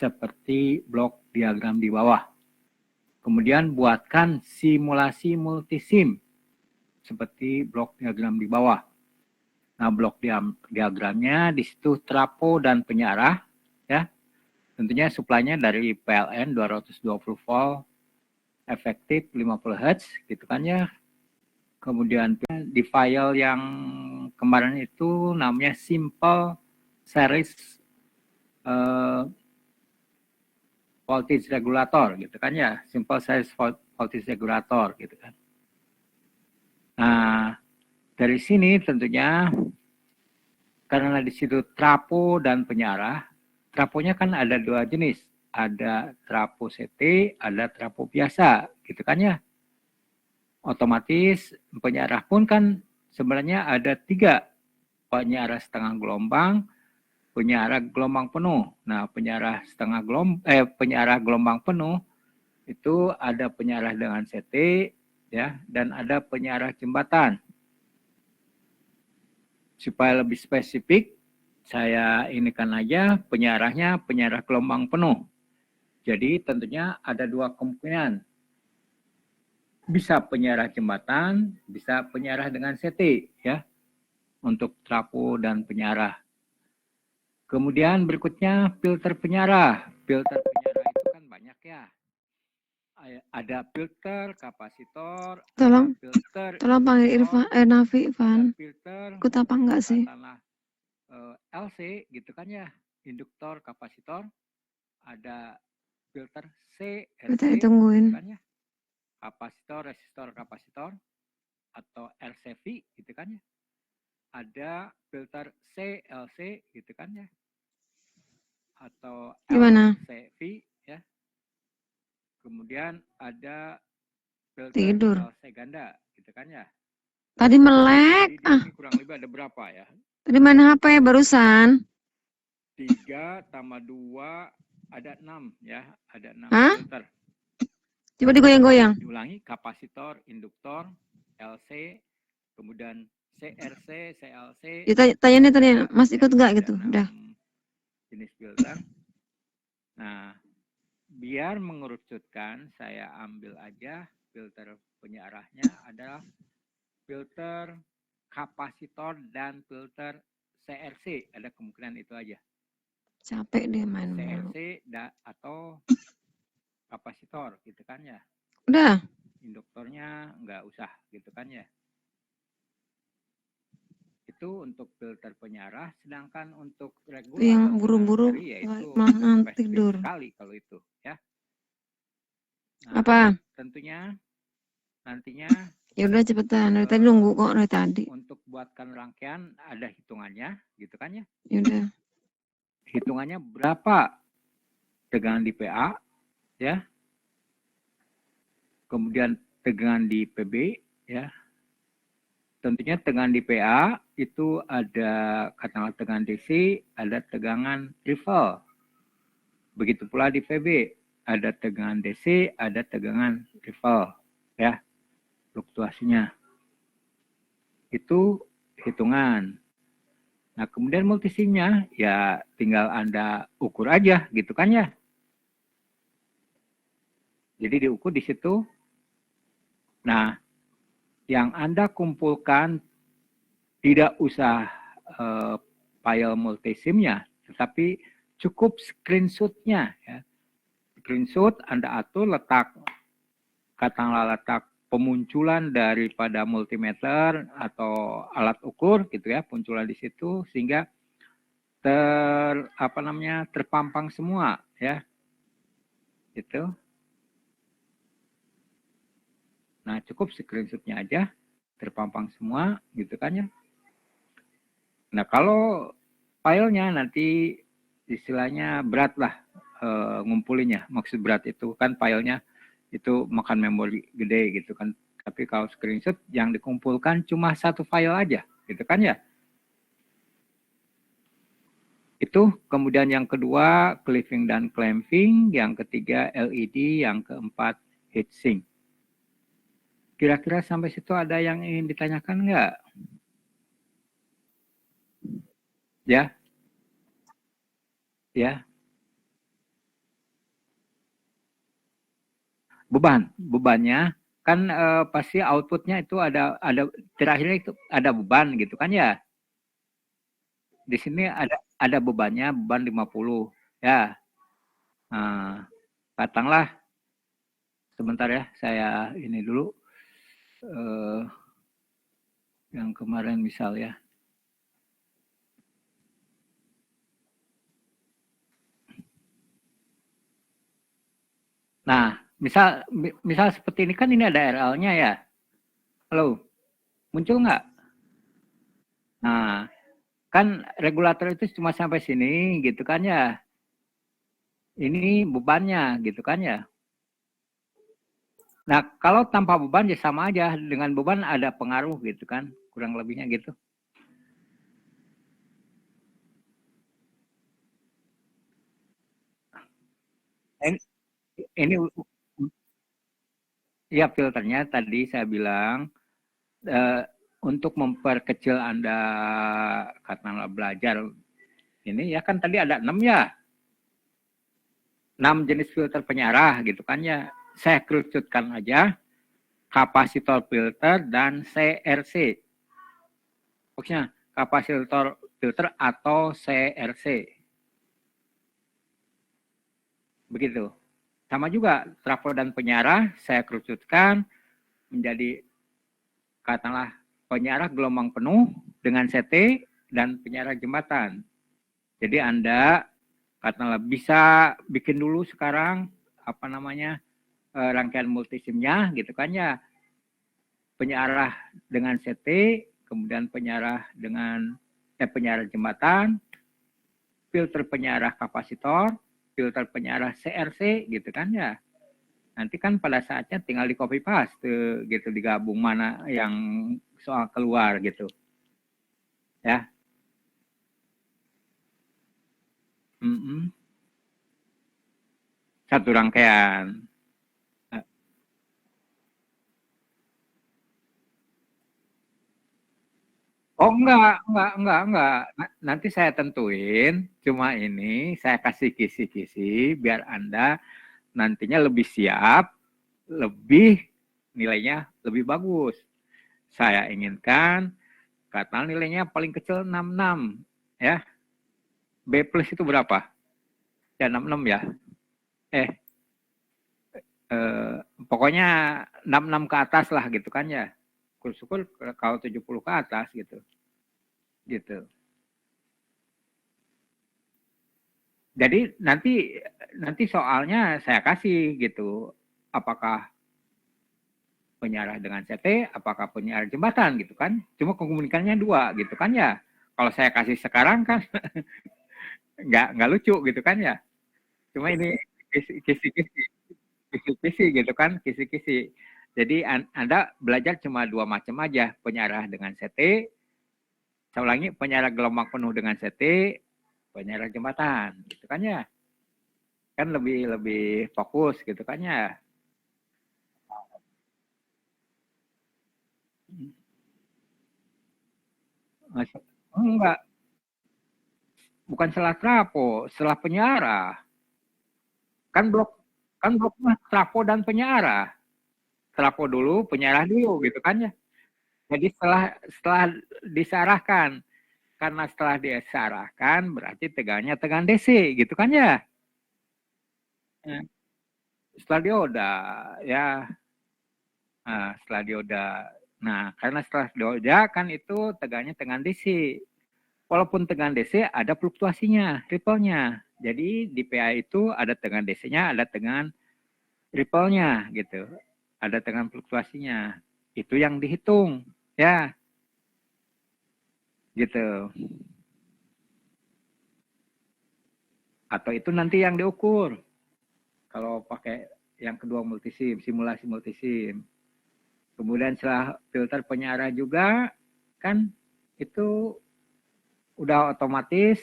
seperti blok diagram di bawah. Kemudian buatkan simulasi multisim seperti blok diagram di bawah. Nah, blok diagramnya di situ trapo dan penyarah, ya. Tentunya suplainya dari PLN 220 volt, efektif 50 Hz, gitu kan ya. Kemudian di file yang kemarin itu namanya simple series voltage regulator, gitu kan ya. Simple series voltage regulator, gitu kan. Nah, dari sini tentunya karena di situ trapo dan penyarah, traponya kan ada dua jenis, ada trapo CT, ada trapo biasa, gitu kan ya. Otomatis penyarah pun kan sebenarnya ada 3, penyarah setengah gelombang, penyarah gelombang penuh. Nah, penyarah gelombang penuh itu ada penyarah dengan CT, ya, dan ada penyarah jembatan. Supaya lebih spesifik, saya inikan aja penyarahnya penyarah gelombang penuh. Jadi tentunya ada 2 kemungkinan. Bisa penyarah jembatan, bisa penyarah dengan CT, ya, untuk trapo dan penyarah. Kemudian berikutnya filter penyarah. Filter penyarah itu kan banyak ya. Ada filter kapasitor, Tolong, filter panggil Irfan, Nafi, Irfan. filter Ikut apa enggak sih? LC, gitu kan ya, induktor kapasitor. Ada filter C, Kita LC, tungguin. gitu kan ya. Kapasitor, resistor, kapasitor, atau RCV, gitu kan ya. Ada filter CLC, gitu kan ya. Atau Gimana? LCV, ya. Kemudian ada filter Tidur. LC ganda, gitu kan ya. Tadi melek. Jadi di sini kurang lebih ada berapa ya? Tadi main HP barusan. 3 tambah 2, ada 6 ya. Ada 6 Hah? filter. Coba digoyang-goyang. Diulangi, kapasitor, induktor, LC, kemudian CRC, CLC. Tanya nih tadi, Mas ikut nggak gitu? Udah. Jenis filter. Nah, biar mengerucutkan, saya ambil aja filter penyarahnya adalah filter kapasitor dan filter CRC. Ada kemungkinan itu aja. Capek deh main mulu. CRC atau kapasitor, gitu kan ya. Udah. Induktornya nggak usah, gitu kan ya. Itu untuk filter penyarah, sedangkan untuk regulator yang buru-buru malah tidur sekali kalau itu, ya. Nah, apa tentunya nantinya ya udah cepetan, dari tadi nunggu kok dari tadi. Untuk buatkan rangkaian ada hitungannya, gitu kan ya. Ya udah. Hitungannya berapa tegangan di PA, ya. Kemudian tegangan di PB, ya. Tentunya tegangan di PA itu ada katakanlah tegangan DC, ada tegangan rival. Begitu pula di PB, ada tegangan DC, ada tegangan rival, ya, fluktuasinya. Itu hitungan. Nah, kemudian multisimnya ya tinggal Anda ukur aja, gitu kan ya. Jadi diukur di situ. Nah, yang Anda kumpulkan tidak usah file multisimnya, tetapi cukup screenshot-nya, ya. Screenshot Anda atur katakanlah letak pemunculan daripada multimeter atau alat ukur, gitu ya, munculan di situ sehingga terpampang semua, ya. Gitu. Nah, cukup screenshot-nya aja terpampang semua, gitu kan ya. Nah, kalau filenya nanti istilahnya berat lah ngumpulinnya. Maksud berat itu kan filenya itu makan memori gede, gitu kan. Tapi kalau screenshot yang dikumpulkan cuma 1 file aja, gitu kan ya. Itu kemudian yang kedua cleaving dan clamping, yang ketiga LED, yang keempat heatsink. Kira-kira sampai situ ada yang ingin ditanyakan nggak? Ya? Ya? bebannya kan pasti outputnya itu ada terakhirnya itu ada beban gitu kan ya. Di sini ada bebannya, beban 50 ya. Nah, katakanlah sebentar ya, saya ini dulu yang kemarin misal ya. Nah, misal seperti ini kan ini ada RL-nya ya. Halo, muncul nggak? Nah, kan regulator itu cuma sampai sini gitu kan ya. Ini bebannya gitu kan ya. Nah, kalau tanpa beban ya sama aja. Dengan beban ada pengaruh gitu kan. Kurang lebihnya gitu. Ini ya filternya tadi saya bilang untuk memperkecil Anda katakanlah belajar ini ya kan tadi ada 6 ya. 6 jenis filter penyarah gitu kan ya. Saya kerucutkan aja kapasitor filter dan CRC. Maksudnya kapasitor filter atau CRC. Begitu. Sama juga trafo dan penyarah saya kerucutkan menjadi katakanlah penyarah gelombang penuh dengan CT dan penyarah jembatan. Jadi Anda katakanlah bisa bikin dulu sekarang apa namanya rangkaian multisimnya gitu kan ya. Penyarah dengan CT, kemudian penyarah dengan penyarah jembatan, filter penyarah kapasitor, filter penyarah CRC gitu kan ya. Nanti kan pada saatnya tinggal di copy paste gitu, digabung mana yang soal keluar gitu. Ya. Satu rangkaian. Oh enggak. Nanti saya tentuin, cuma ini saya kasih kisi-kisi biar Anda nantinya lebih siap, lebih nilainya lebih bagus. Saya inginkan kata nilainya paling kecil 66 ya. B plus itu berapa? Ya 66 ya. Eh, pokoknya 66 ke atas lah gitu kan ya. Syukur kalau 70 ke atas gitu. Gitu. Jadi nanti soalnya saya kasih gitu. Apakah penyarah dengan CT, apakah penyarah jembatan gitu kan. Cuma komunikasinya dua gitu kan ya. Kalau saya kasih sekarang kan nggak lucu gitu kan ya. Cuma ini kisi-kisi gitu kan, kisi-kisi. Jadi Anda belajar cuma dua macam aja, penyarah dengan CT, saya ulangi, penyarah gelombang penuh dengan CT, penyarah jembatan, gitu kan ya. Kan lebih fokus gitu kan ya. Enggak, bukan salah trafo, salah penyarah. Kan bloknya trafo dan penyarah. Trafo dulu, penyarah dulu gitu kan ya. Jadi setelah disarahkan, karena setelah disarahkan berarti tegangnya tegangan DC gitu kan ya. Setelah dioda ya. Nah, setelah dioda. Nah, karena setelah dioda kan itu tegangnya tegangan DC. Walaupun tegangan DC ada fluktuasinya, ripple-nya. Jadi di PA itu ada tegangan DC-nya, ada tegangan ripple-nya gitu. Ada tegangan fluktuasinya. Itu yang dihitung ya. Gitu. Atau itu nanti yang diukur. Kalau pakai yang kedua multisim, simulasi multisim. Kemudian setelah filter penyarah juga kan itu udah otomatis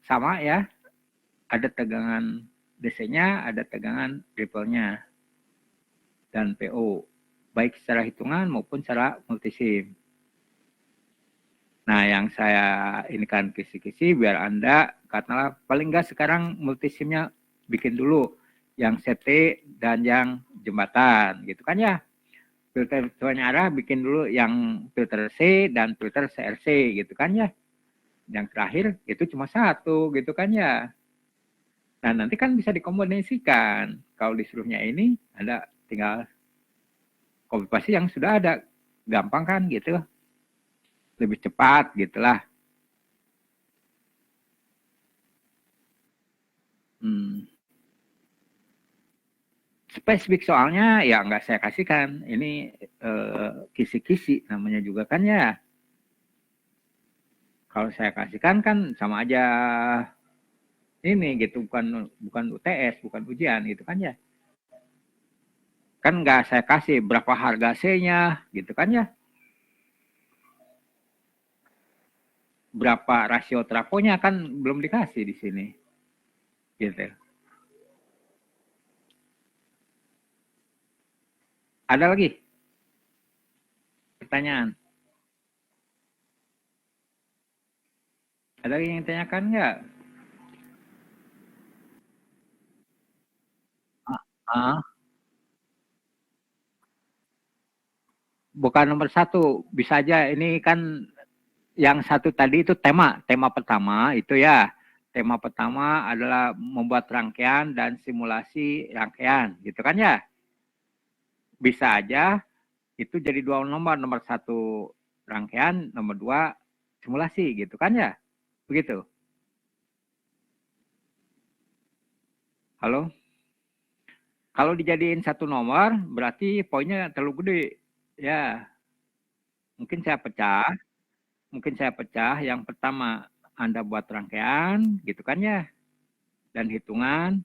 sama ya. Ada tegangan DC-nya, ada tegangan ripple-nya dan PO. Baik secara hitungan maupun secara multisim. Nah, yang saya ini kan kisi-kisi biar Anda katakanlah paling enggak sekarang multisimnya bikin dulu yang CT dan yang jembatan, gitu kan ya. Filter tuanya arah bikin dulu yang filter C dan filter CRC, gitu kan ya. Yang terakhir itu cuma satu, gitu kan ya. Nah, nanti kan bisa dikombinasikan. Kalau disuruhnya ini, Anda tinggal copy paste yang sudah ada. Gampang kan gitu. Lebih cepat gitulah. Spesifik soalnya ya nggak saya kasihkan. Ini kisi-kisi namanya juga kan ya. Kalau saya kasihkan kan sama aja ini gitu, bukan UTS, bukan ujian gitu kan ya. Kan nggak saya kasih berapa harga C-nya gitu kan ya. Berapa rasio trafonya kan belum dikasih di sini. Gitu. Ada lagi pertanyaan? Ada lagi yang tanyakan nggak? Bukan nomor satu, bisa aja ini kan yang satu tadi itu tema pertama itu ya. Tema pertama adalah membuat rangkaian dan simulasi rangkaian, gitu kan ya? Bisa aja itu jadi dua nomor, nomor satu rangkaian, nomor dua simulasi, gitu kan ya? Begitu. Halo? Kalau dijadiin satu nomor, berarti poinnya terlalu gede. Ya, mungkin saya pecah. Yang pertama, Anda buat rangkaian, gitu kan ya? Dan hitungan.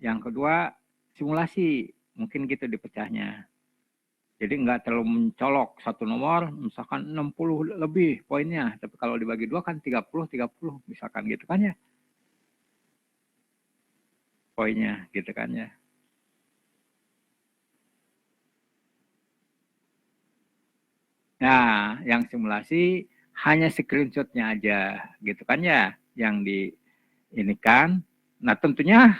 Yang kedua, simulasi. Mungkin gitu dipecahnya. Jadi nggak terlalu mencolok satu nomor, misalkan 60 lebih poinnya. Tapi kalau dibagi dua kan 30, misalkan gitu kan ya. Poinnya gitu kan ya. Nah, yang simulasi hanya screenshotnya aja gitu kan ya. Yang di ini kan. Nah tentunya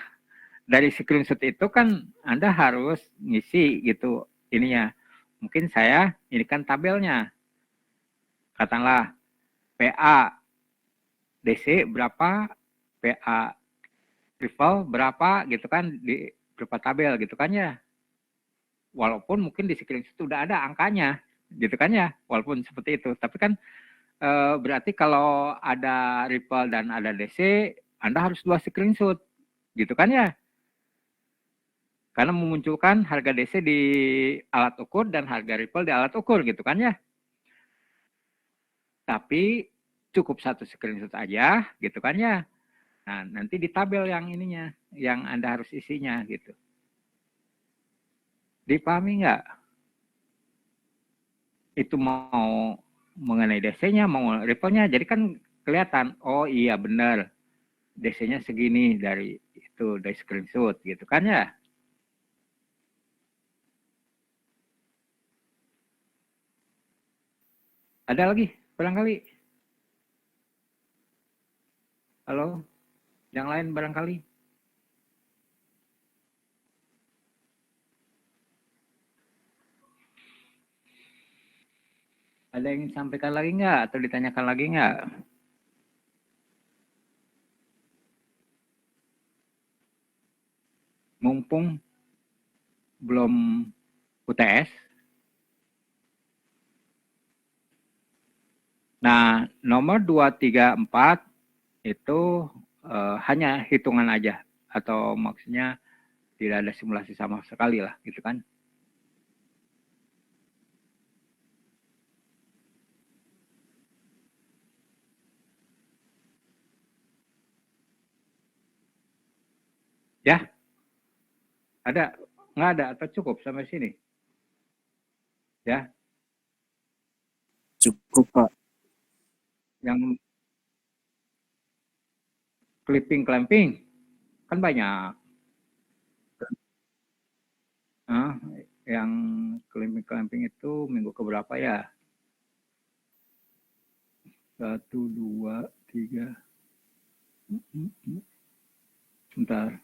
dari screenshot itu kan Anda harus ngisi gitu ininya. Mungkin saya ini kan tabelnya. Katakanlah PA DC berapa, PA rival berapa gitu kan di berupa tabel gitu kan ya. Walaupun mungkin di screenshot sudah ada angkanya gitu kan ya. Walaupun seperti itu. Tapi kan berarti kalau ada Ripple dan ada DC, Anda harus dua screenshot gitu kan ya. Karena memunculkan harga DC di alat ukur dan harga Ripple di alat ukur gitu kan ya. Tapi cukup satu screenshot aja gitu kan ya. Nah, nanti di tabel yang ininya, yang Anda harus isinya gitu. Dipahami nggak? Itu mau mengenai DC-nya, mau Ripple-nya. Jadi kan kelihatan, oh iya benar, DC-nya segini dari itu, dari screenshot gitu kan ya. Ada lagi barangkali? Halo? Yang lain barangkali? Ada yang ingin sampaikan lagi nggak? Atau ditanyakan lagi nggak? Mumpung belum UTS. Nah, nomor 2, 3, 4 itu hanya hitungan aja. Atau maksudnya tidak ada simulasi sama sekali lah gitu kan. Ya, ada? Nggak ada atau cukup sampai sini? Ya, Cukup, Pak. yang clamping kan banyak. Nah, yang clamping itu minggu keberapa ya? 1, 2, 3. Bentar.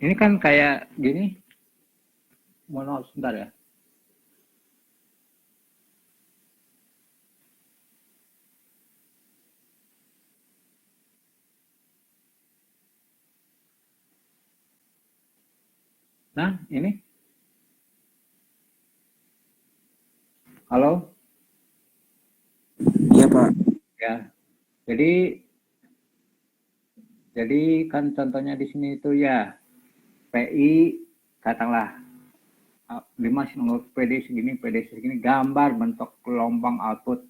Ini kan kayak gini. Mohon sebentar ya. Nah, ini. Halo? Iya, Pak. Ya. Jadi kan contohnya di sini itu ya PI katakanlah 5 PD segini gambar bentuk gelombang output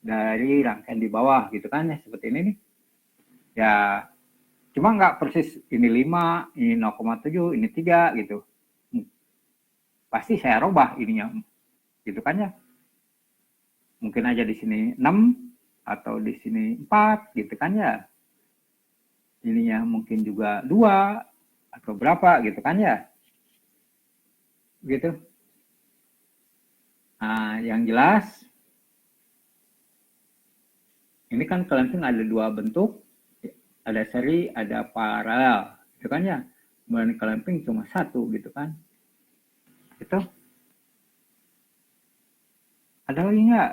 dari rangkaian di bawah gitu kan ya, seperti ini nih. Ya cuma nggak persis ini 5, ini 0,7, ini 3 gitu. Pasti saya rubah ininya gitu kan ya. Mungkin aja di sini 6 atau di sini 4 gitu kan ya. Ininya mungkin juga 2 atau berapa gitu kan ya. Gitu. Nah, yang jelas ini kan clamping ada 2 bentuk, ada seri, ada paralel, gitu kan ya. Kemudian clamping cuma 1 gitu kan. Itu. Ada lagi nggak?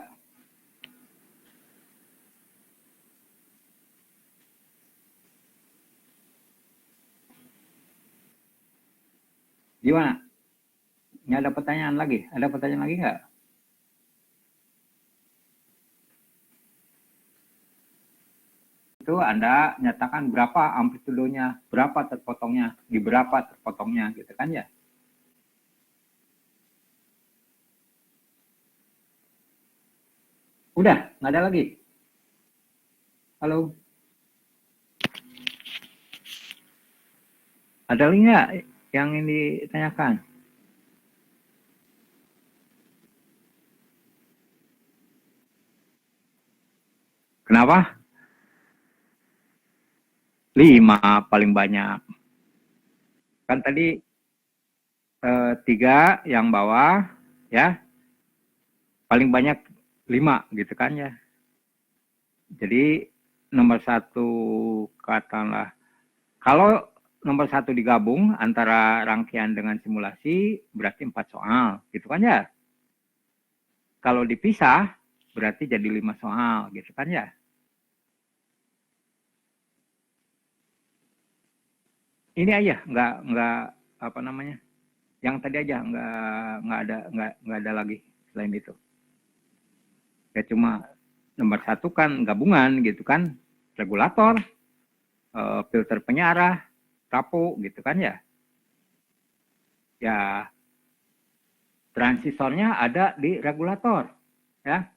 Gimana? Nggak ada pertanyaan lagi? Ada pertanyaan lagi nggak? Itu Anda nyatakan berapa amplitudonya, berapa terpotongnya, di berapa terpotongnya, gitu kan ya. Udah, nggak ada lagi. Halo? Ada lagi nggak yang ini ditanyakan? Kenapa? 5 paling banyak. Kan tadi 3 yang bawah, ya. Paling banyak 5 gitu kan ya. Jadi nomor 1 katakanlah, kalau nomor 1 digabung antara rangkaian dengan simulasi berarti 4 soal gitu kan ya. Kalau dipisah berarti jadi 5 soal gitu kan ya. Ini aja nggak apa namanya, yang tadi aja nggak ada lagi selain itu. Ya cuma nomor 1 kan gabungan gitu kan, regulator, filter penyarah, trapo gitu kan ya. Ya transisornya ada di regulator ya.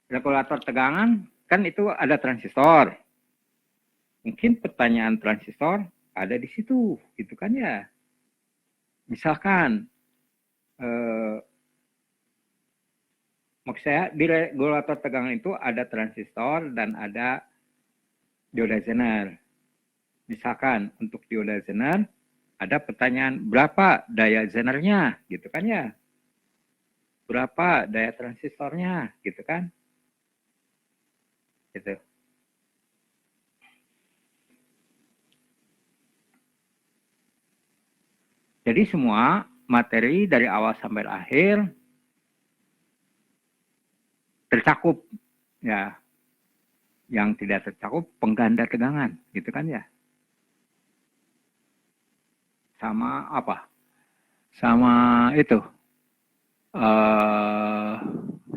Regulator tegangan kan itu ada transistor. Mungkin pertanyaan transistor ada di situ gitu kan ya. Misalkan maksud saya di regulator tegangan itu ada transistor dan ada dioda Zener. Misalkan untuk dioda Zener ada pertanyaan berapa daya Zenernya gitu kan ya. Berapa daya transistornya gitu kan. Gitu. Jadi semua materi dari awal sampai akhir tercakup ya. Yang tidak tercakup pengganda tegangan gitu kan ya. Sama apa? Sama itu.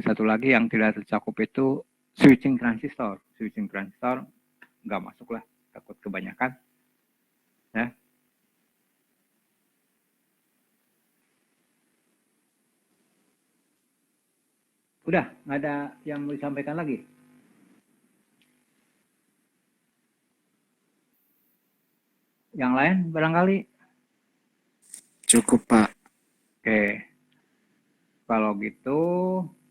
Satu lagi yang tidak tercakup itu switching transistor. Switching transistor nggak masuk lah, takut kebanyakan. Ya. Udah, nggak ada yang mau disampaikan lagi. Yang lain barangkali? Cukup, Pak. Oke. Kalau gitu,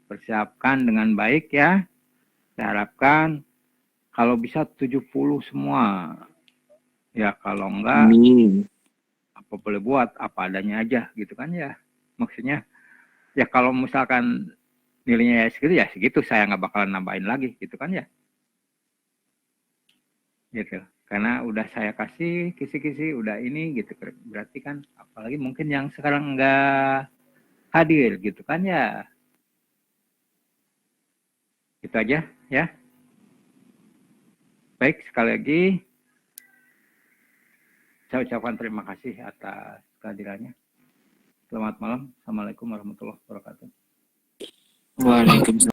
persiapkan dengan baik ya. Saya harapkan kalau bisa 70 semua. Ya kalau enggak, Amin. apa boleh buat, apa adanya aja gitu kan ya. Maksudnya, ya kalau misalkan nilainya ya segitu, saya nggak bakalan nambahin lagi gitu kan ya. Gitu. Karena udah saya kasih kisi-kisi, udah ini gitu. Berarti kan apalagi mungkin yang sekarang nggak hadir gitu kan ya. Itu aja ya. Baik, sekali lagi saya ucapkan terima kasih atas kehadirannya. Selamat malam. Assalamualaikum warahmatullahi wabarakatuh. Waalaikumsalam.